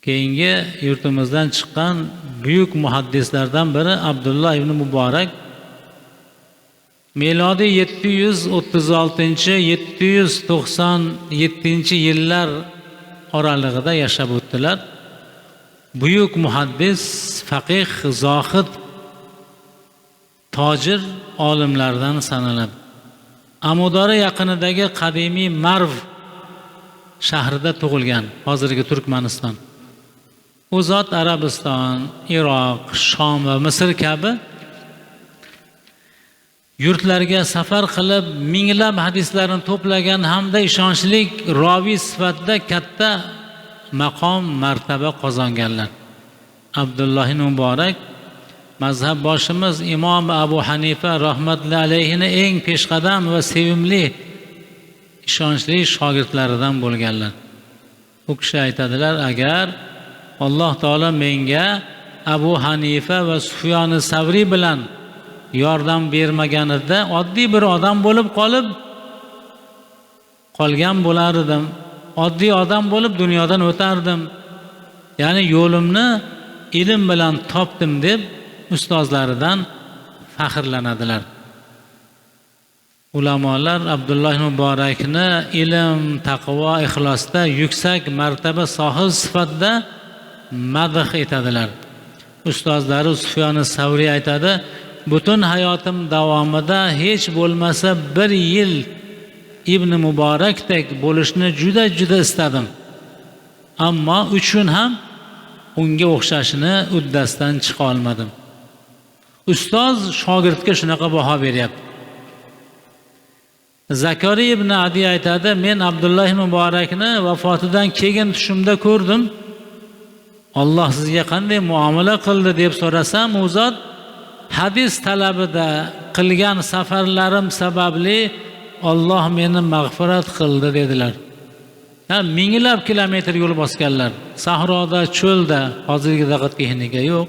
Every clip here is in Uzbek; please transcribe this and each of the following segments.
keyingi yurtimizdan chiqqan buyuk muhaddislardan biri Abdullah ibn Muborak milodiy 736-797 yillar oralig'ida yashab o'tdilar. Buyuk muhaddis, faqih, zohid, tojir olimlardan sanaladi. Amudora yaqinidagi qadimiy Marv shahrida tug'ilgan, hozirgi Turkmaniston. U zot Arabiston, Iroq, Shom va Misr kabi yurtlarga safar qilib minglab hadislarni to'plagan hamda ishonchli roviy sifatida katta maqom, martaba qozonganlar. Abdulloh ibn Muborak mazhab boshimiz Imom Abu Hanifa rahmatullohi alayhini eng peshqadam va sevimli ishonchli shogirdlaridan bo'lganlar. U kishi aytadilar, agar Alloh taolo menga Abu Hanifa va Sufyon Savriy bilan yordam bermaganida oddiy bir odam bo'lib qolgan bo'lar edim. Oddiy odam bo'lib dunyodan o'tardim. Ya'ni yo'limni ilm bilan topdim deb ustozlaridan faxrlanadilar. Ulamolar Abdulloh ibn Muborakni ilm, taqvo, ixlosda yuksak martaba sohibi sifatida madh etadilar. Ustozlari Sufyon Savriy aytadi, butun hayotim davomida hech bo'lmasa 1 yil Ibn Muborakdek bo'lishni juda istadim. Ammo 3 kun ham unga o'xshashini uddasidan chiqa olmadim. Ustoz shogirdga shunaqa baho beryapti. Zakariya ibn Adi aytadi, men Abdulloh ibn Muborakni vafotidan keyin tushimda ko'rdim. Alloh sizga qanday muomala qildi deb so'rasam, u zot hadis talabida qilgan safarlarim sababli Alloh meni mag'firat qildi dedilar. Minglab kilometr yo'l bosganlar. Sahroda, cho'lda, hozirgidaqa texnika yo'q.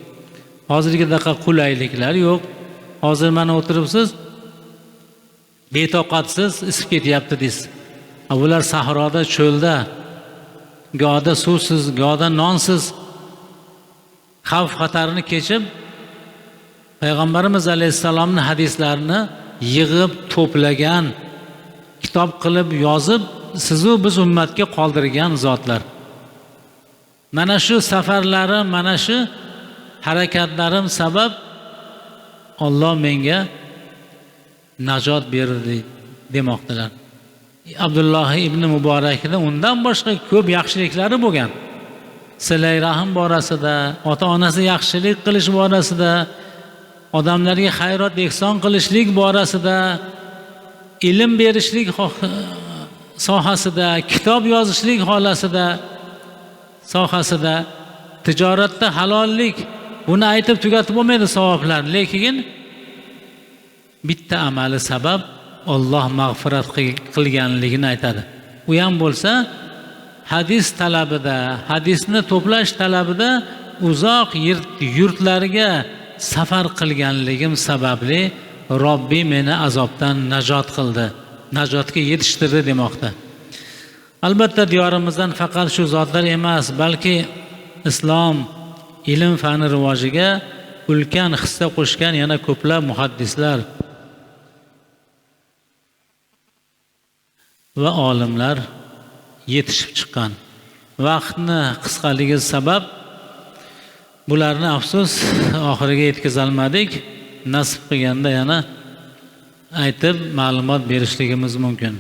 Hozirgidaqa qulayliklar yo'q. Hozir mana o'tiribsiz, betoqatsiz isib ketyapti deysiz. Bular sahroda, cho'lda, go'da suvsiz, go'da nonsiz xavf xatarni kechib Payg'ambarimiz alayhisalomning hadislarini yig'ib, to'plagan, kitob qilib yozib, sizu biz ummatga qoldirgan zotlar. Mana shu safarlarim, mana shu harakatlarim sabab Alloh menga najot berdi demoqdilar. Abdulloh ibn Muborakda undan boshqa ko'p yaxshiliklari bo'lgan. Silay rahim borasida, ota-onasi yaxshilik qilish borasida, odamlarga xayrot ehson qilishlik borasida, ilm berishlik sohasida, kitob yozishlik sohasida, tijoratda halollik, buni aytib tugatib bo'lmaydi savoblar, lekin bitta amali sabab Alloh mag'firat qilganligini aytadi. U ham bo'lsa hadis talabida, hadisni to'plash talabida uzoq yurtlarga safar qilganligim sababli Robbim meni azobdan najot qildi, najotga yetishtirdi demoqda. Albatta diyorimizdan faqat shu zotlar emas, balki islom ilm fani rivojiga ulkan hissa qo'shgan yana ko'plab muhaddislar va olimlar yetishib chiqqan. Vaqtni qisqaligi sabab bularni afsus oxiriga yetkazolmadik. Nasib qilganda yana aytib ma'lumot berishligimiz mumkin.